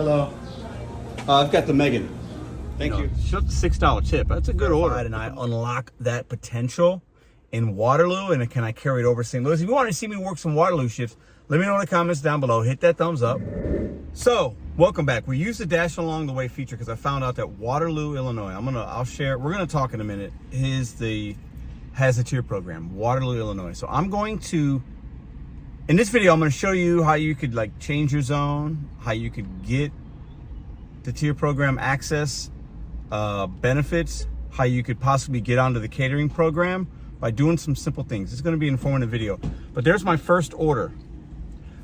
Hello. I've got the Megan. Thank you. Shut the $6 tip. That's a good order. And I unlock that potential in Waterloo, and can I carry it over St. Louis? If you want to see me work some Waterloo shifts, let me know in the comments down below. Hit that thumbs up. So, welcome back. We used the Dash Along the Way feature because I found out that Waterloo, Illinois, I'll share, we're gonna talk in a minute, has a tier program, Waterloo, Illinois. So I'm going to, in this video, I'm gonna show you how you could like change your zone, how you could get the tier program access, benefits, how you could possibly get onto the catering program by doing some simple things. It's gonna be an informative video. But there's my first order.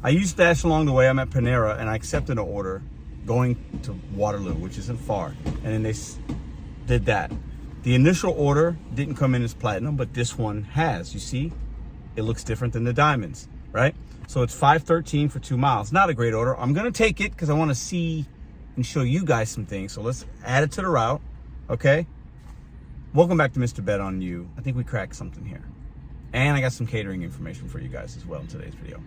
I used Dash Along the Way. I'm at Panera and I accepted an order going to Waterloo, which isn't far. And then they did that. The initial order didn't come in as platinum, but this one has. You see, it looks different than the diamonds, right? So it's $5.13 for 2 miles. Not a great order. I'm gonna take it because I wanna see and show you guys some things. So let's add it to the route, okay? Welcome back to Mr.BetonYou. I think we cracked something here. And I got some catering information for you guys as well in today's video.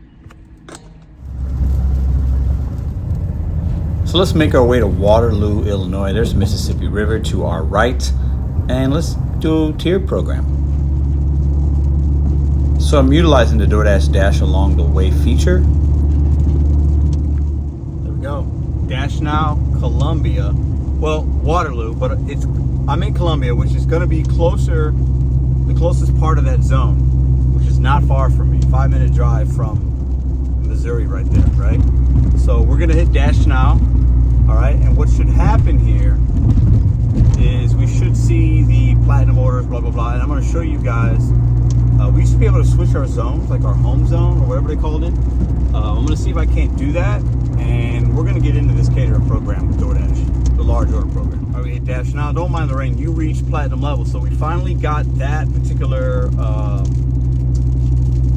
So let's make our way to Waterloo, Illinois. There's the Mississippi River to our right. And let's do a tier program. So I'm utilizing the DoorDash Dash Along the Way feature. There we go. Dash Now, Columbia. Well, Waterloo, but I'm in Columbia, which is gonna be closer, the closest part of that zone, which is not far from me. 5-minute drive from Missouri right there, right? So we're gonna hit Dash Now, all right? And what should happen here is we should see the platinum orders, blah, blah, blah. And I'm gonna show you guys, we used to be able to switch our zones, like our home zone or whatever they called it. I'm gonna see if I can't do that. And we're gonna get into this catering program with DoorDash, the large order program. All right, we hit Dash Now. Don't mind the rain, you reached platinum level. So we finally got that particular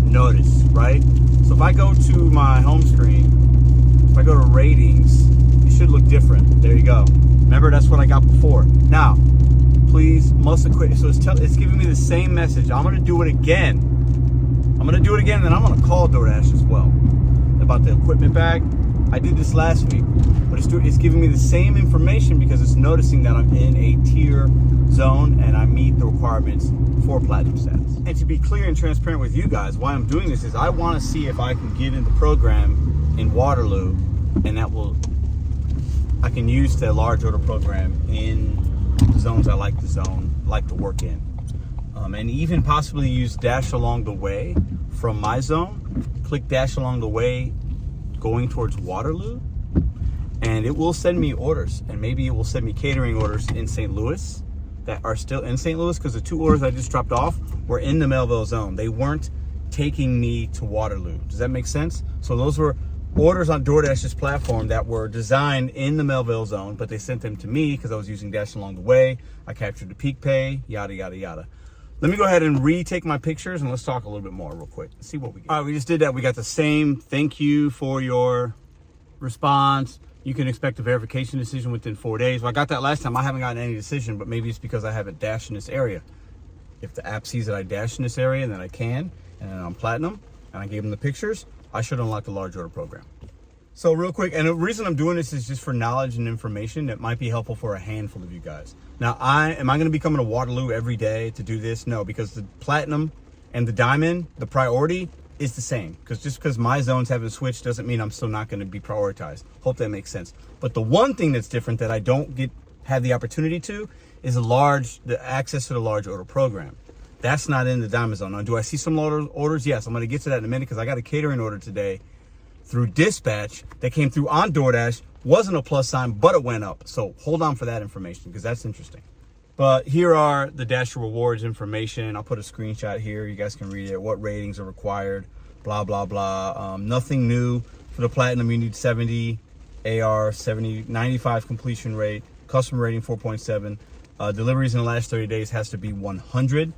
notice, right? So if I go to my home screen, if I go to ratings, it should look different. There you go. Remember, that's what I got before. Now, please must equip. So it's giving me the same message. I'm gonna do it again. I'm gonna do it again, and then I'm gonna call DoorDash as well about the equipment bag. I did this last week, but it's giving me the same information because it's noticing that I'm in a tier zone and I meet the requirements for platinum status. And to be clear and transparent with you guys, why I'm doing this is I want to see if I can get in the program in Waterloo, and I can use the large order program in the zones I like to work in. And even possibly use Dash Along the Way from my zone. Click Dash Along the Way going towards Waterloo, and it will send me orders, and maybe it will send me catering orders in St. Louis that are still in St. Louis, because the 2 orders I just dropped off were in the Melville zone. They weren't taking me to Waterloo. Does that make sense? So those were orders on DoorDash's platform that were designed in the Melville zone, but they sent them to me because I was using Dash Along the Way. I captured the peak pay, yada, yada, yada. Let me go ahead and retake my pictures and let's talk a little bit more real quick. See what we get. All right, we just did that. We got the same thank you for your response. You can expect a verification decision within 4 days. Well, I got that last time. I haven't gotten any decision, but maybe it's because I haven't dashed in this area. If the app sees that I dash in this area, then I can, and then I'm platinum, and I gave them the pictures, I should unlock the large order program. So real quick, and the reason I'm doing this is just for knowledge and information that might be helpful for a handful of you guys. Now, am I going to be coming to Waterloo every day to do this? No, because the platinum and the diamond, the priority is the same. Because just because my zones haven't switched doesn't mean I'm still not going to be prioritized. Hope that makes sense. But the one thing that's different that I don't have the opportunity to is the access to the large order program. That's not in the diamond zone. Now, do I see some orders? Yes, I'm going to get to that in a minute because I got a catering order today through dispatch that came through on DoorDash. Wasn't a plus sign, but it went up. So hold on for that information because that's interesting. But here are the Dash Rewards information. I'll put a screenshot here. You guys can read it. What ratings are required, blah, blah, blah. Nothing new. For the platinum, you need 70 AR, 95 completion rate, customer rating 4.7. Deliveries in the last 30 days has to be 100.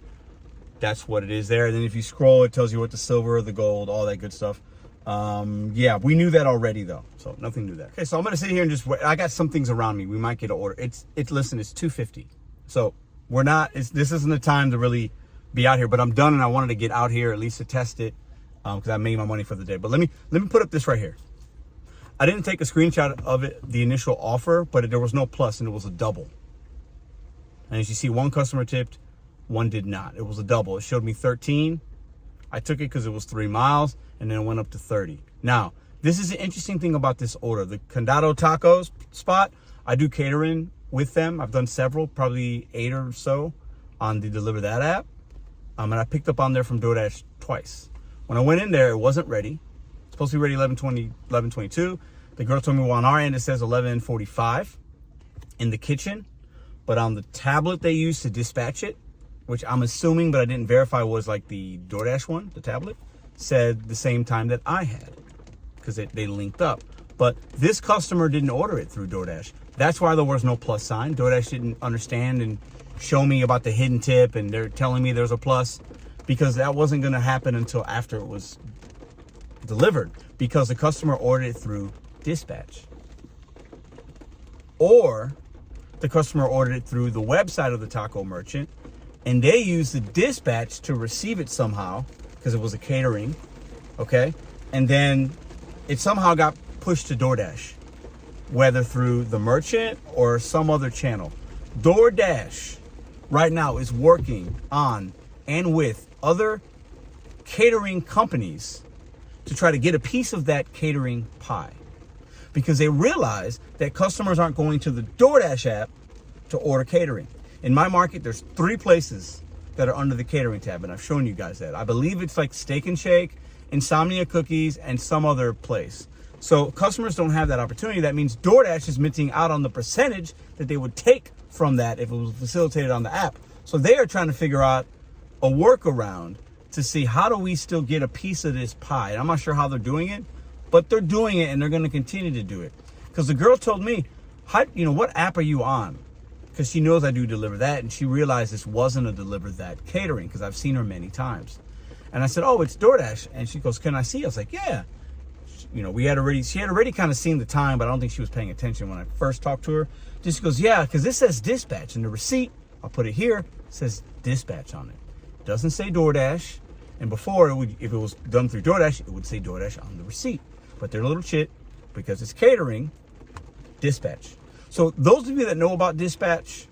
That's what it is there. And then if you scroll, it tells you what the silver, the gold, all that good stuff. Yeah, we knew that already though, so nothing new there. Okay, so I'm gonna sit here and just wait. I got some things around me. We might get an order. Listen, it's 2:50, so this isn't the time to really be out here. But I'm done, and I wanted to get out here at least to test it because I made my money for the day. But let me put up this right here. I didn't take a screenshot of it, the initial offer, but there was no plus and it was a double. And as you see, one customer tipped, one did not. It was a double. It showed me 13. I took it because it was 3 miles, and then it went up to 30. Now, this is the interesting thing about this order. The Condado Tacos spot, I do catering with them. I've done several, probably 8 or so on the Deliver That app. And I picked up on there from DoorDash twice. When I went in there, it wasn't ready. It's supposed to be ready 11:22. The girl told me, well, on our end, it says 11:45 in the kitchen. But on the tablet they used to dispatch it, which I'm assuming, but I didn't verify, was like the DoorDash one, the tablet, said the same time that I had, because they linked up. But this customer didn't order it through DoorDash. That's why there was no plus sign. DoorDash didn't understand and show me about the hidden tip, and they're telling me there's a plus, because that wasn't going to happen until after it was delivered, because the customer ordered it through dispatch. Or the customer ordered it through the website of the taco merchant, and they used the dispatch to receive it somehow, because it was a catering, okay? And then it somehow got pushed to DoorDash, whether through the merchant or some other channel. DoorDash right now is working on and with other catering companies to try to get a piece of that catering pie, because they realize that customers aren't going to the DoorDash app to order catering. In my market, there's 3 places that are under the catering tab, and I've shown you guys that. I believe it's like Steak and Shake, Insomnia Cookies, and some other place. So customers don't have that opportunity. That means DoorDash is missing out on the percentage that they would take from that if it was facilitated on the app. So they are trying to figure out a workaround to see, how do we still get a piece of this pie? And I'm not sure how they're doing it, but they're doing it, and they're going to continue to do it. Because the girl told me, what app are you on? Because she knows I do Deliver That, and she realized this wasn't a Deliver That catering, because I've seen her many times. And I said, oh, it's DoorDash. And she goes, can I see? I was like, yeah. She had already kind of seen the time, but I don't think she was paying attention when I first talked to her. She goes, yeah, because this says dispatch, and the receipt, I'll put it here, says dispatch on it. It doesn't say DoorDash. And before, if it was done through DoorDash, it would say DoorDash on the receipt. But they're a little shit, because it's catering, dispatch. So those of you that know about dispatch,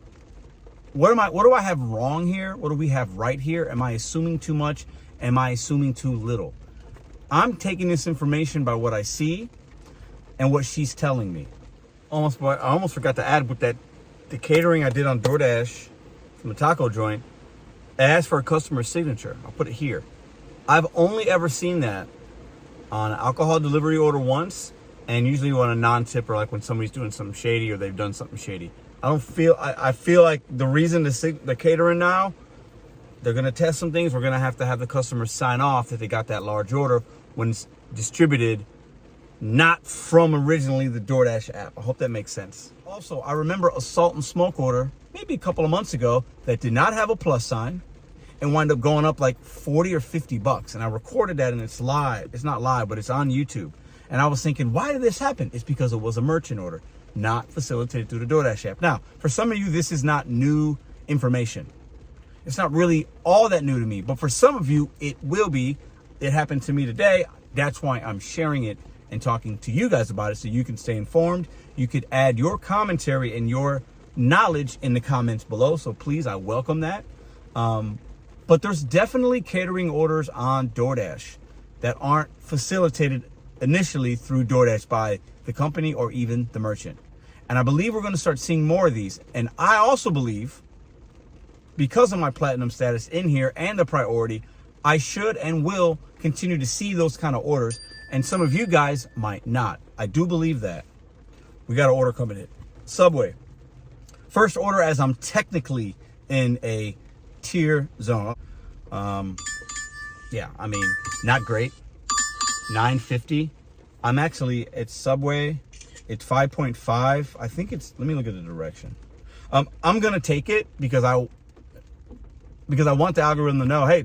what do I have wrong here? What do we have right here? Am I assuming too much? Am I assuming too little? I'm taking this information by what I see and what she's telling me. I almost forgot to add with that, the catering I did on DoorDash from the taco joint, it asked for a customer signature. I'll put it here. I've only ever seen that on an alcohol delivery order once, and usually on a non-tipper, like when somebody's doing something shady or they've done something shady. I feel like the reason the catering now, they're going to test some things. We're going to have the customer sign off that they got that large order when it's distributed, not from originally the DoorDash app. I hope that makes sense. Also, I remember a salt and smoke order maybe a couple of months ago that did not have a plus sign and wound up going up like 40 or 50 bucks. And I recorded that, and it's live. It's not live, but it's on YouTube. And I was thinking, why did this happen? It's because it was a merchant order, not facilitated through the DoorDash app. Now, for some of you, this is not new information. It's not really all that new to me, but for some of you, it will be. It happened to me today. That's why I'm sharing it and talking to you guys about it, so you can stay informed. You could add your commentary and your knowledge in the comments below. So please, I welcome that. But there's definitely catering orders on DoorDash that aren't facilitated initially through DoorDash by the company or even the merchant. And I believe we're going to start seeing more of these. And I also believe, because of my platinum status in here and the priority, I should and will continue to see those kind of orders. And some of you guys might not. I do believe that. We got an order coming in. Subway. First order as I'm technically in a tier zone. Yeah, I mean, not great. $9.50. I'm actually, it's Subway. It's 5.5. I think it's, let me look at the direction. I'm going to take it because I want the algorithm to know, hey,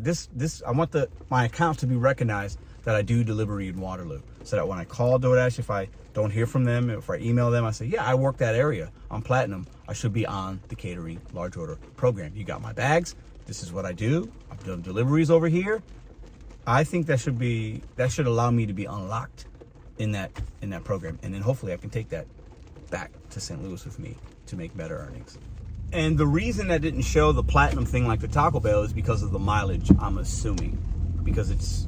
I want my account to be recognized that I do delivery in Waterloo. So that when I call DoorDash, if I don't hear from them, if I email them, I say, yeah, I work that area. I'm platinum. I should be on the catering large order program. You got my bags. This is what I do. I've done deliveries over here. I think that should allow me to be unlocked in that program, and then hopefully I can take that back to St. Louis with me to make better earnings. And the reason I didn't show the platinum thing like the Taco Bell is because of the mileage, I'm assuming, because it's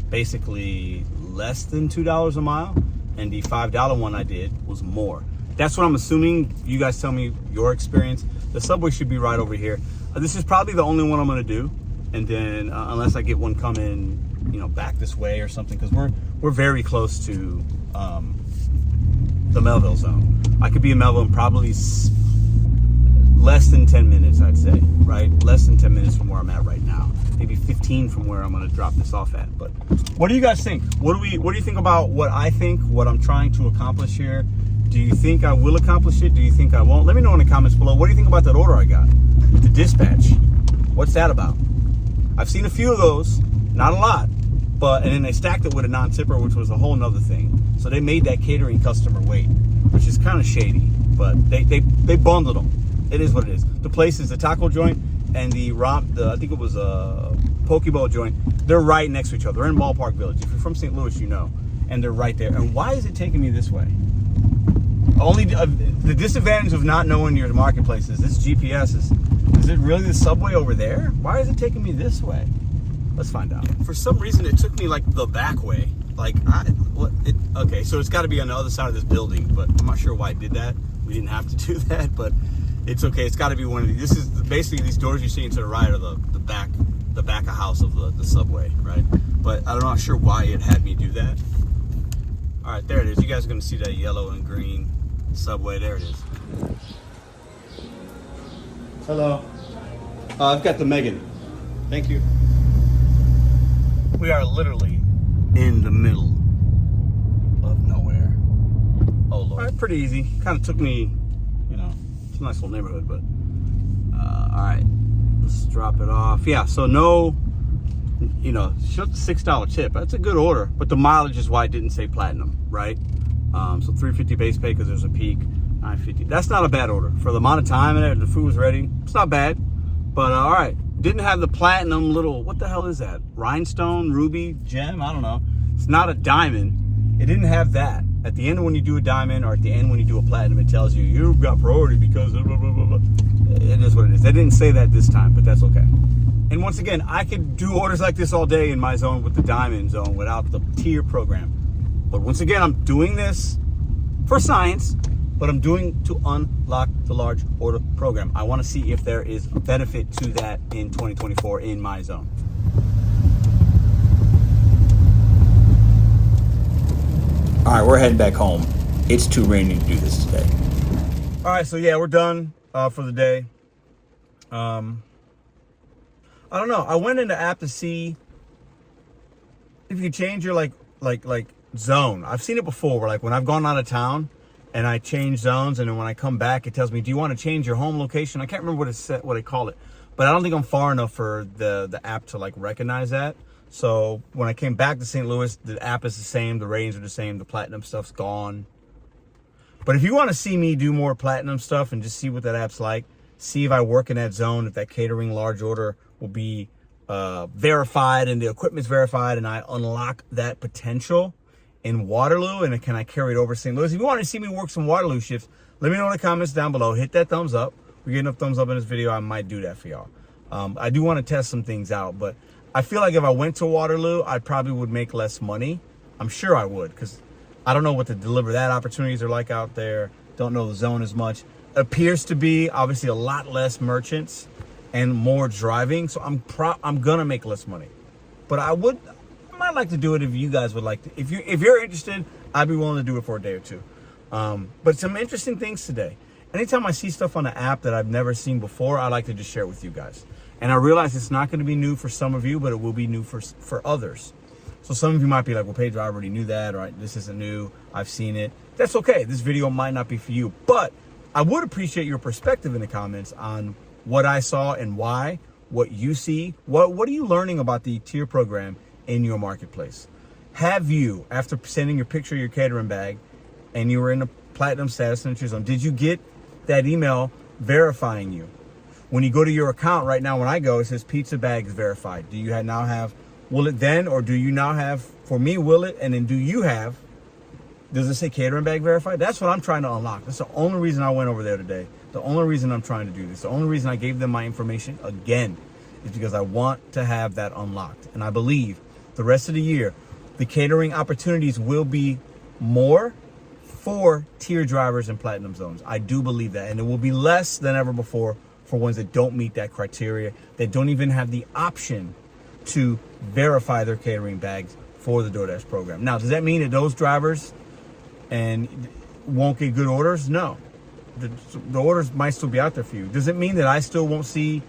basically less than $2 a mile, and the $5 one I did was more. That's what I'm assuming. You guys tell me your experience. The Subway should be right over here. This is probably the only one I'm gonna do, and then unless I get one coming, you know, back this way or something, because we're very close to the Melville zone. I could be in Melville in probably less than 10 minutes, I'd say, right? Less than 10 minutes from where I'm at right now. Maybe 15 from where I'm gonna drop this off at. But what do you guys think? What do you think about what I think, what I'm trying to accomplish here? Do you think I will accomplish it? Do you think I won't? Let me know in the comments below. What do you think about that order I got with the dispatch? What's that about? I've seen a few of those, not a lot, and then they stacked it with a non-tipper, which was a whole nother thing. So they made that catering customer wait, which is kind of shady, but they bundled them. It is what it is. The place is the taco joint and the I think it was a poke bowl joint. They're right next to each other. They're in Ballpark Village. If you're from St. Louis, you know. And they're right there. And why is it taking me this way? Only the disadvantage of not knowing your marketplace is this GPS is it really the Subway over there? Why is it taking me this way? Let's find out. For some reason, it took me like the back way. Like, okay, so it's got to be on the other side of this building, but I'm not sure why it did that. We didn't have to do that, but it's okay. It's got to be one of these. This is basically these doors you're seeing to the right are the back of house of the Subway, right? But I'm not sure why it had me do that. All right, there it is. You guys are going to see that yellow and green Subway. There it is. Hello. I've got the Megan. Thank you. We are literally in the middle of nowhere. Oh, Lord. All right, pretty easy. Kind of took me, you know, it's a nice little neighborhood, but all right, let's drop it off. Yeah, so no, you know, showed the $6 tip. That's a good order, but the mileage is why it didn't say platinum, right? So $3.50 base pay because there's a peak, $9.50. That's not a bad order for the amount of time and the food was ready. It's not bad, but all right. Didn't have the platinum little, what the hell is that? Rhinestone, ruby, gem? I don't know. It's not a diamond. It didn't have that. At the end when you do a diamond or at the end when you do a platinum, it tells you you've got priority because blah, blah, blah, blah. It is what it is. They didn't say that this time, but that's okay. And once again, I could do orders like this all day in my zone with the diamond zone without the tier program. But once again, I'm doing this for science, but I'm doing to unlock the large order program. I want to see if there is a benefit to that in 2024 in my zone. All right, we're heading back home. It's too rainy to do this today. All right, so yeah, we're done for the day. I don't know. I went in the app to see if you change your like zone. I've seen it before where like when I've gone out of town and I change zones, and then when I come back, it tells me, do you want to change your home location? I can't remember what it called it, but I don't think I'm far enough for the app to like recognize that. So when I came back to St. Louis, the app is the same, the ratings are the same, the platinum stuff's gone. But if you want to see me do more platinum stuff and just see what that app's like, see if I work in that zone, if that catering large order will be verified and the equipment's verified, and I unlock that potential in Waterloo, and can I carry it over St. Louis? If you want to see me work some Waterloo shifts, let me know in the comments down below. Hit that thumbs up. We get enough thumbs up in this video, I might do that for y'all. I do want to test some things out, but I feel like if I went to Waterloo, I probably would make less money. I'm sure I would, because I don't know what the deliver that opportunities are like out there. Don't know the zone as much. Appears to be obviously a lot less merchants and more driving, so I'm gonna make less money. But I might like to do it if you guys would like to. If you're interested, I'd be willing to do it for a day or two. But some interesting things today. Anytime I see stuff on the app that I've never seen before, I like to just share it with you guys. And I realize it's not going to be new for some of you, but it will be new for others. So some of you might be like, well, Pedro, I already knew that, or this isn't new, I've seen it. That's okay. This video might not be for you, but I would appreciate your perspective in the comments on what I saw and why, what you see. What are you learning about the tier program in your marketplace? Have you, after sending your picture of your catering bag and you were in a platinum status in the tier zone, did you get that email verifying you? When you go to your account right now, when I go, it says pizza bags verified. Do you now have, will it then, or do you now have, for me, will it, and then do you have Does it say catering bag verified? That's what I'm trying to unlock. That's the only reason I went over there today. The only reason I'm trying to do this. The only reason I gave them my information again is because I want to have that unlocked. And I believe the rest of the year, the catering opportunities will be more for tier drivers and platinum zones. I do believe that. And it will be less than ever before for ones that don't meet that criteria, that don't even have the option to verify their catering bags for the DoorDash program. Now, does that mean that those drivers and won't get good orders? No. The orders might still be out there for you. Does it mean that I still won't see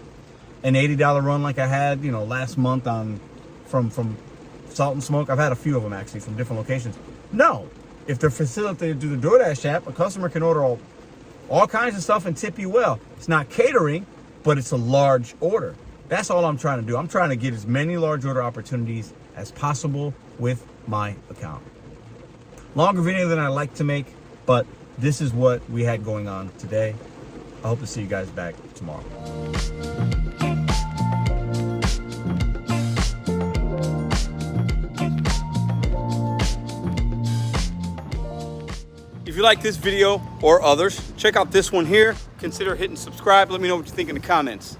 an $80 run like I had, last month from Salt and Smoke? I've had a few of them actually from different locations. No. If they're facilitated through the DoorDash app, a customer can order all kinds of stuff and tip you well. It's not catering, but it's a large order. That's all I'm trying to do. I'm trying to get as many large order opportunities as possible with my account. Longer video than I like to make, but this is what we had going on today. I hope to see you guys back tomorrow. If you like this video or others, check out this one here. Consider hitting subscribe. Let me know what you think in the comments.